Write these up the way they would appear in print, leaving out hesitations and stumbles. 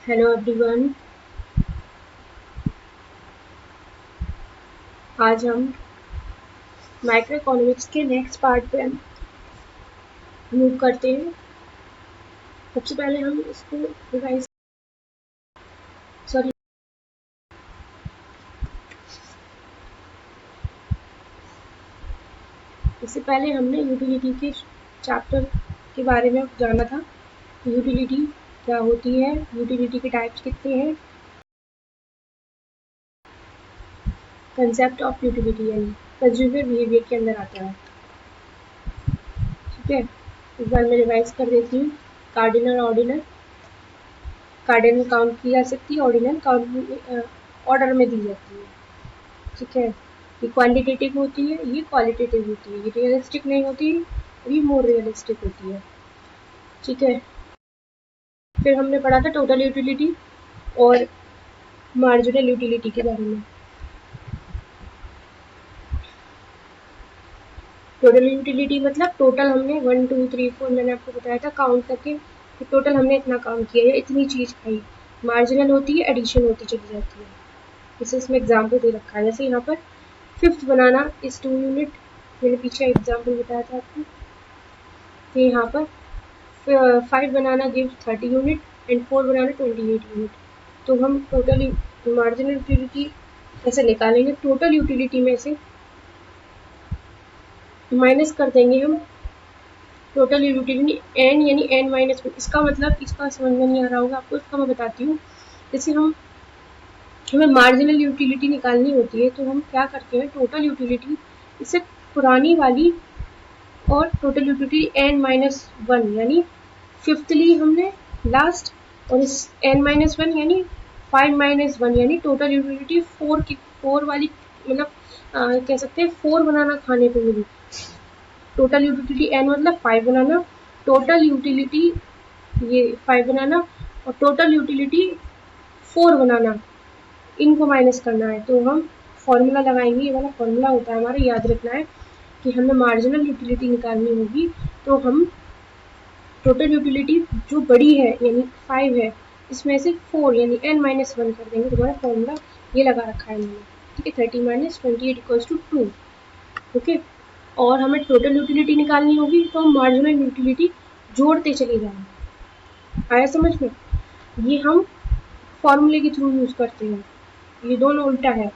Hello everyone. आज हम micro economics के नेक्स्ट पार्ट पे मूव करते हैं। सबसे पहले हम इसको रिवाइज सॉरी इससे पहले हमने यूटिलिटी के चैप्टर के बारे में जाना था। यूटिलिटी क्या होती है, यूटिलिटी के टाइप्स कितने हैं, कंसेप्ट ऑफ यूटिलिटी यानी कंज्यूमर बिहेवियर के अंदर आता है। ठीक है, एक बार मैं रिवाइज कर देती हूँ। कार्डिनल ऑर्डिनल, कार्डिनल काउंट की जा सकती है, ऑर्डिनल काउंट ऑर्डर में दी जाती है। ठीक है, ये क्वांटिटेटिव होती है, ये क्वालिटेटिव होती है, ये रियलिस्टिक नहीं होती, ये मोर रियलिस्टिक होती है। ठीक है, फिर हमने पढ़ा था टोटल यूटिलिटी और मार्जिनल यूटिलिटी के बारे में। टोटल यूटिलिटी मतलब टोटल हमने 1 2 3 4 मैंने आपको बताया था काउंट करके कि टोटल हमने इतना काम किया है, इतनी चीज़ खाई। मार्जिनल होती है, एडिशन होती चली जाती है। जैसे इसमें एग्जाम्पल दे रखा है, जैसे यहाँ पर 5th बनाना इज 2 यूनिट। मैंने पीछे एग्जाम्पल बताया था आपको कि यहाँ पर 5 banana give 30 unit and 4 banana 28 unit. तो हम टोटल मार्जिनल यूटिलिटी कैसे निकालेंगे? टोटल यूटिलिटी में से माइनस कर देंगे हम टोटल यूटिलिटी एन यानी n माइनस 1। इसका मतलब, इसका समझ में नहीं आ रहा होगा आपको, इसका मैं बताती हूँ। जैसे हमें मार्जिनल यूटिलिटी निकालनी होती है तो हम क्या करते हैं, टोटल यूटिलिटी इससे पुरानी वाली और टोटल यूटिलिटी n माइनस 1 यानी फिफ्थली हमने लास्ट, और इस n माइनस 1 यानी 5 माइनस 1 यानी टोटल यूटिलिटी 4 की 4 वाली, मतलब कह सकते हैं 4 बनाना खाने को मिली। टोटल यूटिलिटी n मतलब 5 बनाना, टोटल यूटिलिटी ये 5 बनाना और टोटल यूटिलिटी 4 बनाना, इनको माइनस करना है। तो हम फॉर्मूला लगाएंगे, ये वाला फॉर्मूला होता है हमारा, याद रखना है कि हमें मार्जिनल यूटिलिटी निकालनी होगी। तो हम टोटल यूटिलिटी जो बड़ी है यानी 5 है, इसमें से 4 यानी n माइनस 1 कर देंगे। तुम्हारा फॉर्मूला ये लगा रखा है मैंने। ठीक है, 30 माइनस 28 इक्वल्स टू 2। ओके, और हमें टोटल यूटिलिटी निकालनी होगी तो हम मार्जिनल यूटिलिटी जोड़ते चले जाएंगे। आया समझ में? ये हम फॉर्मूले के थ्रू यूज करते हैं, ये दोनों उल्टा है।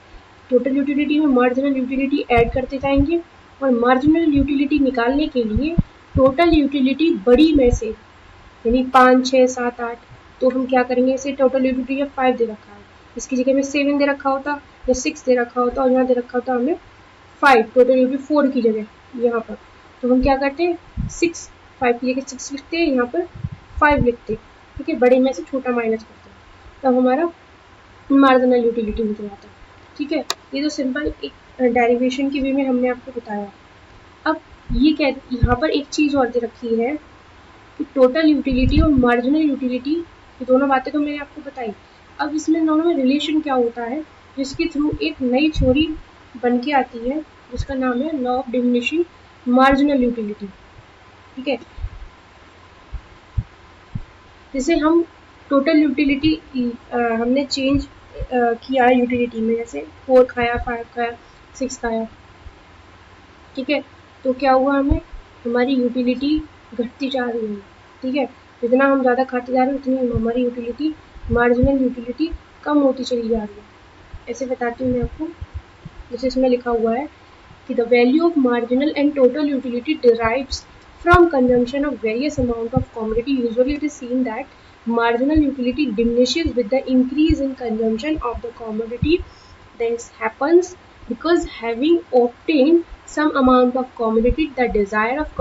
टोटल यूटिलिटी में मार्जिनल यूटिलिटी ऐड करते जाएंगे और मार्जिनल यूटिलिटी निकालने के लिए टोटल यूटिलिटी बड़ी में से यानी 5 6 7 8, तो हम क्या करेंगे, इसे टोटल यूटिलिटी में 5 दे रखा है, इसकी जगह में 7 दे रखा होता या 6 दे रखा होता और यहाँ दे रखा होता हमें 5, टोटल यूटिलिटी 4 की जगह यहाँ पर। तो हम क्या करते हैं, 6 5 की जगह 6 लिखते हैं, यहाँ पर 5 लिखते हैं। ठीक है, बड़े में से छोटा माइनस करते हैं, तब हमारा मार्जिनल यूटिलिटी निकल आता है। ठीक है, ये तो सिंपल एक डेरिवेशन की वे में हमने आपको बताया। अब ये क्या, यहाँ पर एक चीज़ और दे रखी है कि टोटल यूटिलिटी और मार्जिनल यूटिलिटी, ये दोनों बातें तो मैंने आपको बताई। अब इसमें दोनों में रिलेशन क्या होता है, जिसके थ्रू एक नई थ्योरी बन के आती है, जिसका नाम है law of diminishing marginal utility. ठीक है, जैसे हम टोटल यूटिलिटी हमने चेंज किया यूटिलिटी में, जैसे 4 खाया, 5 खाया, 6 खाया। ठीक है, तो क्या हुआ, हमें हमारी यूटिलिटी घटती जा रही है। ठीक है, जितना हम ज़्यादा खाते जा रहे हैं उतनी हमारी यूटिलिटी, मार्जिनल यूटिलिटी कम होती चली जा रही है। ऐसे बताती हूँ मैं आपको, जैसे इसमें लिखा हुआ है कि the value of marginal and total utility derives from consumption of various amount of commodity. Usually it is seen that marginal utility diminishes with the increase in consumption of the commodity. This happens because having obtained some amount of commodity, the desire of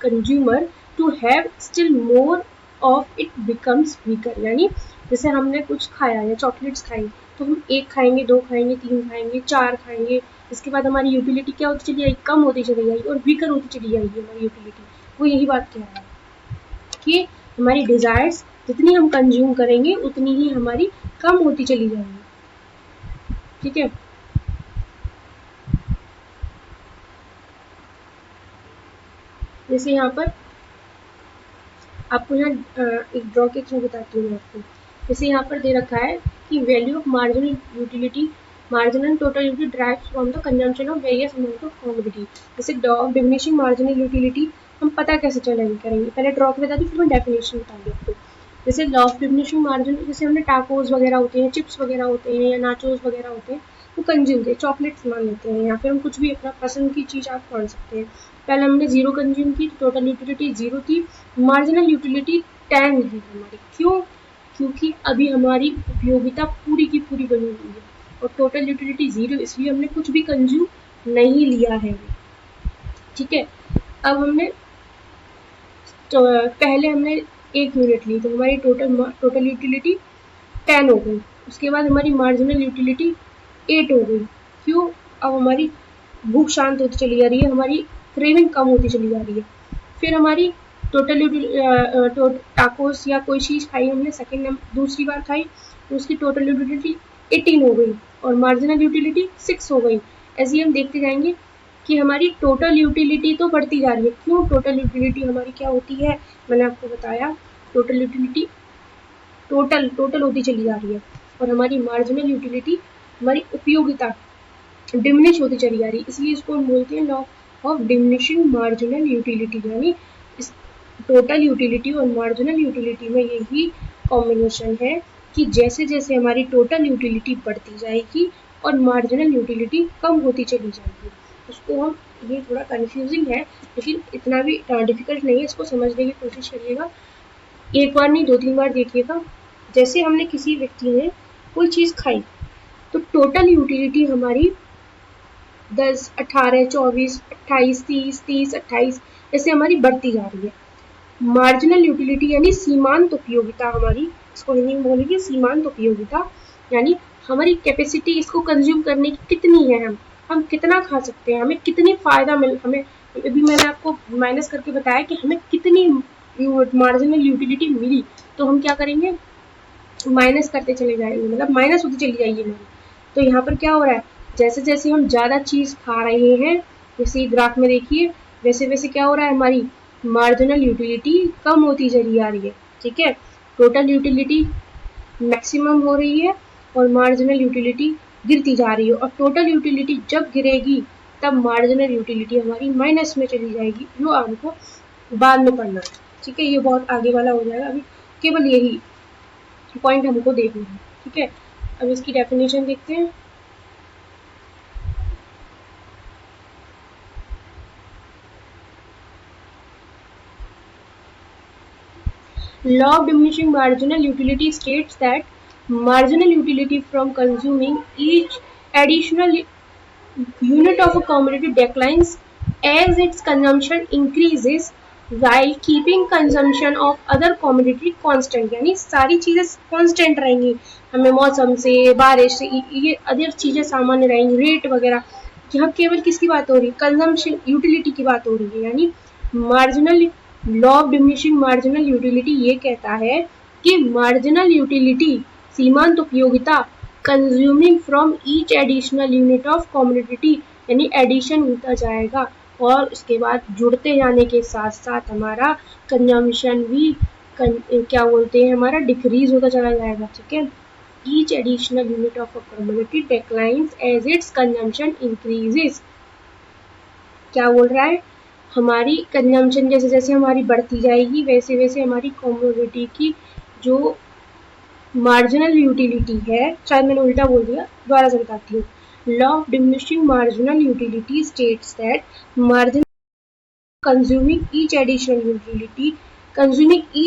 consumer to have still more of it becomes weaker. यानी जैसे हमने कुछ खाया या chocolates खाई, तो हम 1 खाएंगे, 2 खाएंगे, 3 खाएंगे, 4 खाएंगे, इसके बाद हमारी यूटिलिटी क्या होती चली जाएगी, कम होती चली जाएगी और वीकर होती चली जाएगी हमारी यूटिलिटी। वो यही बात कह रहा है कि हमारी डिज़ायर्स जितनी हम कंज्यूम करेंगे उतनी ही हमारी कम होती चली जाएंगी। ठीक है, जैसे यहाँ पर आपको यहाँ एक ड्रॉ के थ्रू बताती हूँ आपको। जैसे यहाँ पर दे रखा है कि value of marginal utility, marginal total utility drives from the consumption of various amount of commodity. जैसे डिमिनिशिंग मार्जिनल यूटिलिटी हम पता कैसे करेंगे, पहले ड्रॉ के बता दी, फिर मैं डेफिनेशन बताऊंगी आपको। जैसे लॉ ऑफ डिमिनिशिंग मार्जिन, जैसे हमने टाकोस वगैरह होते हैं, चिप्स वगैरह होते हैं या नाचोस वगैरह होते हैं, वो कंज्यूम थे, चॉकलेट्स मान लेते हैं, या फिर हम कुछ भी अपना पसंद की चीज़ आप मान सकते हैं। पहले हमने जीरो कंज्यूम की, टोटल यूटिलिटी जीरो थी, मार्जिनल यूटिलिटी 10 है हमारी। क्यों? क्योंकि अभी हमारी उपयोगिता पूरी की पूरी बनी हुई है, और टोटल यूटिलिटी जीरो, इसलिए हमने कुछ भी कंज्यूम नहीं लिया है। ठीक है, अब हमने तो पहले हमने 1 यूनिट ली, तो हमारी टोटल यूटिलिटी 10 हो गई। उसके बाद हमारी मार्जिनल यूटिलिटी 8 हो गई। क्यों? अब हमारी भूख शांत होती चली जा रही है, हमारी क्रेविंग कम होती चली जा रही है। फिर हमारी टाकोस या कोई चीज़ खाई हमने सेकेंड दूसरी बार खाई, तो उसकी टोटल यूटिलिटी 18 हो गई और मार्जिनल यूटिलिटी 6 हो गई। ऐसे ही हम देखते जाएंगे कि हमारी टोटल यूटिलिटी तो बढ़ती जा रही है। क्यों? टोटल यूटिलिटी हमारी क्या होती है, मैंने आपको बताया, टोटल यूटिलिटी टोटल होती चली जा रही है, और हमारी मार्जिनल यूटिलिटी, हमारी उपयोगिता डिमिनिश होती चली जा रही है। इसलिए इसको हम बोलते हैं law of diminishing marginal utility, यानी इस टोटल यूटिलिटी और मार्जिनल यूटिलिटी में यही कॉम्बिनेशन है कि जैसे जैसे हमारी टोटल यूटिलिटी बढ़ती जाएगी और मार्जिनल यूटिलिटी कम होती चली जाएगी। उसको हम, ये थोड़ा कंफ्यूजिंग है लेकिन इतना भी डिफिकल्ट नहीं है, इसको समझने की कोशिश करिएगा। एक बार नहीं 2-3 बार देखिएगा। जैसे हमने किसी व्यक्ति ने कोई चीज़ खाई, तो टोटल यूटिलिटी हमारी 10, 18, 24, 28, 30, 30, 28 ऐसे हमारी बढ़ती जा रही है। मार्जिनल यूटिलिटी यानी सीमांत उपयोगिता हमारी, इसको हिंदी में बोलेंगे सीमांत उपयोगिता, यानी हमारी कैपेसिटी इसको कंज्यूम करने की कितनी है, हम कितना खा सकते हैं, हमें कितनी फायदा हमें अभी मैंने आपको माइनस करके बताया कि हमें कितनी मार्जिनल यूटिलिटी मिली, तो हम क्या करेंगे, माइनस करते चले जाएंगे, मतलब माइनस होती चली जाएगी हमारी। तो यहाँ पर क्या हो रहा है, जैसे जैसे हम ज़्यादा चीज़ खा रहे हैं, जैसे ग्राफ में देखिए, वैसे वैसे क्या हो रहा है, हमारी मार्जिनल यूटिलिटी कम होती चली जा रही है। ठीक है, टोटल यूटिलिटी मैक्सिमम हो रही है और मार्जिनल यूटिलिटी गिरती जा रही है, और टोटल यूटिलिटी जब गिरेगी तब मार्जिनल यूटिलिटी हमारी माइनस में चली जाएगी, जो आपको बाद में पढ़ना है। ठीक है, ये बहुत आगे वाला हो जाएगा, अभी केवल यही पॉइंट हमको देखना है। ठीक है, अब इसकी डेफिनेशन देखते हैं। Law of diminishing marginal utility states that marginal utility from consuming each additional unit of a commodity declines as its consumption increases while keeping consumption of other commodity constant, यानी सारी चीजें कांस्टेंट रहेंगी, हमें मौसम से, बारिश से, ये अदर चीजें सामान्य रहेंगी, रेट वगैरह। यहाँ केवल किसकी बात हो रही है, कंजम्पशन यूटिलिटी की बात हो रही है, यानी marginal, law of diminishing marginal utility ये कहता है कि मार्जिनल यूटिलिटी सीमांत उपयोगिता consuming from each additional unit of commodity, यानी एडिशन होता जाएगा और उसके बाद जुड़ते जाने के साथ साथ हमारा कंजम्पशन भी क्या बोलते हैं, हमारा डिक्रीज होता चला जाएगा। ठीक है, each additional unit of a commodity declines as its consumption increases. क्या बोल रहा है, हमारी कंजम्पशन जैसे जैसे हमारी बढ़ती जाएगी वैसे वैसे हमारी कमोडिटी की जो मार्जिनल यूटिलिटी है, शायद मैंने उल्टा बोल दिया, दोबारा से बताती हूँ। Law of diminishing marginal utility states that margin consuming each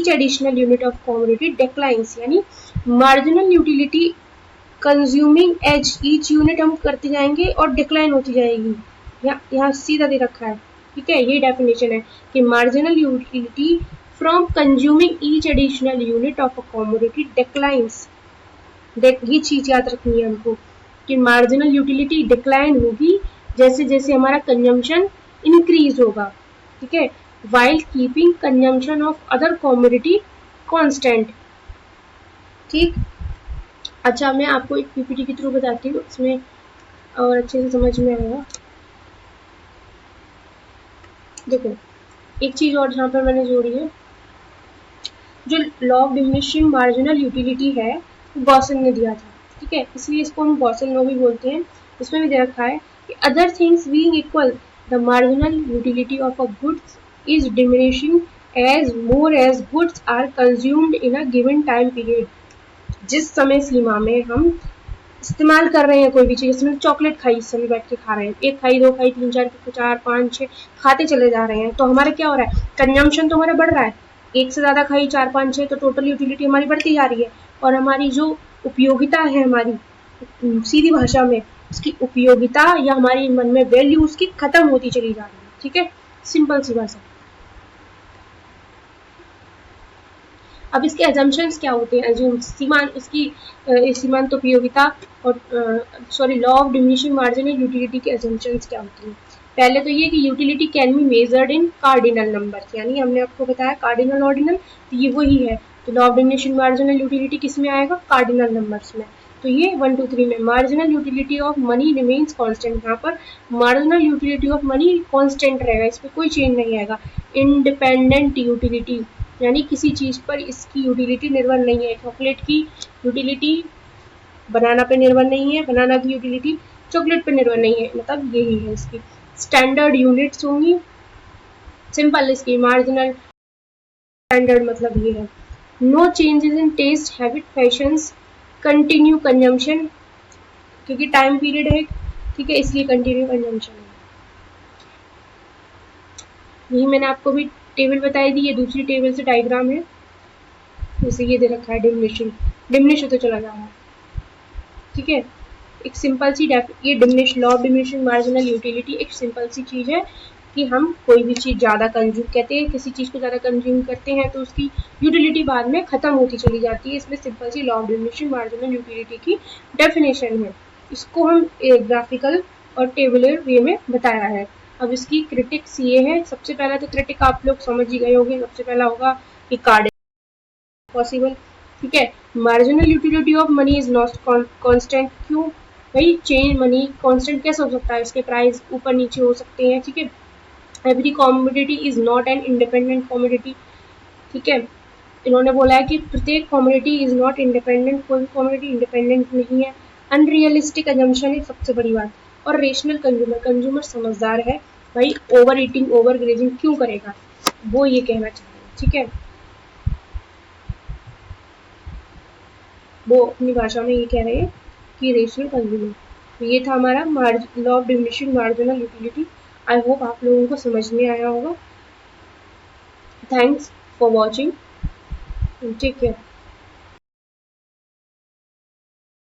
additional unit of commodity declines, यानी marginal utility consuming each unit हम करते जाएंगे और डिक्लाइन होती जाएगी। यहाँ सीधा दे रखा है। ठीक है, ये डेफिनेशन है कि marginal utility from consuming each additional unit of a commodity declines. ये चीज याद रखनी है हमको कि मार्जिनल यूटिलिटी डिक्लाइन होगी जैसे जैसे हमारा कंजम्पशन इंक्रीज होगा। ठीक है, while keeping consumption of other commodity constant. ठीक, अच्छा मैं आपको एक पीपीटी के थ्रू बताती हूँ, इसमें और अच्छे से समझ में आएगा। देखो एक चीज और जहाँ पर मैंने जोड़ी है, जो law of diminishing marginal utility है वो गॉसन ने दिया था, ठीक है, इसलिए इसको हम गॉसन लॉ भी बोलते हैं। इसमें भी दे रखा है कि other things being equal the marginal utility of a goods is diminishing as goods are consumed in a given time period। जिस समय सीमा में हम इस्तेमाल कर रहे हैं कोई भी चीज, जैसे चॉकलेट खाई, इस समय बैठ के खा रहे हैं, एक खाई, दो खाई, तीन चार, चार पाँच छः खाते चले जा रहे हैं, तो हमारा क्या हो रहा है, कंजम्पशन तो हमारा बढ़ रहा है। एक से ज्यादा खाई, चार पाँच छः, तो टोटल यूटिलिटी हमारी बढ़ती जा रही है, और हमारी जो उपयोगिता है हमारी सीधी भाषा में, उसकी उपयोगिता या हमारी मन में वैल्यू उसकी खत्म होती चली जा रही है, ठीक है, सिंपल सी भाषा। अब इसके एजम्पशंस क्या होते हैं, जो सीमांत उसकी सीमांत उपयोगिता और law of diminishing marginal utility के एजम्पशंस क्या होती हैं। पहले तो ये कि utility can be measured in cardinal numbers, यानी हमने आपको बताया कार्डिनल ऑर्डिनल, तो ये वही है। तो law of diminishing marginal utility किस में आएगा, कार्डिनल नंबर्स में। तो ये 1 2 3 में marginal utility of money remains constant, यहाँ पर marginal utility of money constant रहेगा, इस पर कोई चेंज नहीं आएगा। इंडिपेंडेंट यूटिलिटी, यानी किसी चीज पर इसकी यूटिलिटी निर्भर नहीं है। चॉकलेट की यूटिलिटी बनाना पे निर्भर नहीं है, बनाना की यूटिलिटी चॉकलेट पे निर्भर नहीं है, मतलब यही है इसकी। स्टैंडर्ड यूनिट्स होंगी, सिंपल इसकी मार्जिनल स्टैंडर्ड मतलब ये है। No changes in taste habit fashions continue consumption, क्योंकि टाइम पीरियड है, ठीक है, इसलिए कंटिन्यू कंजम्पशन है। यही मैंने आपको भी टेबल बताई थी, ये दूसरी टेबल से डायग्राम है, जैसे ये दे रखा है डिमिनिश होते चला जा रहा है, ठीक है। एक सिंपल सी ये diminish law of diminishing marginal utility एक सिंपल सी चीज है कि हम कोई भी चीज ज्यादा कंज्यूम कहते हैं, किसी चीज को ज्यादा कंज्यूम करते हैं तो उसकी यूटिलिटी बाद में खत्म होती चली जाती है, इसमें सिंपल सी law of diminishing marginal utility की डेफिनेशन है। इसको हम ग्राफिकल और टेबुलर वे में बताया है। अब इसकी क्रिटिक्स ये है, सबसे पहला तो क्रिटिक आप लोग समझ ही गए होंगे, सबसे पहला होगा कि कार्ड पॉसिबल, ठीक है। Marginal utility of money is not constant, क्यों भाई, चेंज मनी कांस्टेंट कैसे हो सकता है, इसके प्राइस ऊपर नीचे हो सकते हैं, ठीक है। Every commodity is not an independent commodity, ठीक है। इन्होंने बोला है कि प्रत्येक कॉमोडिटी इज नॉट इंडिपेंडेंट, कोई कॉमोडिटी इंडिपेंडेंट नहीं है। अनरियलिस्टिक अजम्पशन है सबसे बड़ी बात, और रेशनल कंज्यूमर समझदार है, भाई ओवर ईटिंग ओवर ग्रेजिंग क्यों करेगा, वो ये कहना चाह रहे हैं, ठीक है। वो अपनी भाषा में ये कह रहे हैं कि रेशनल कंज्यूमर। तो ये था हमारा law of diminishing marginal utility. I hope आप लोगों को समझ में आया होगा। Thanks for watching, take care.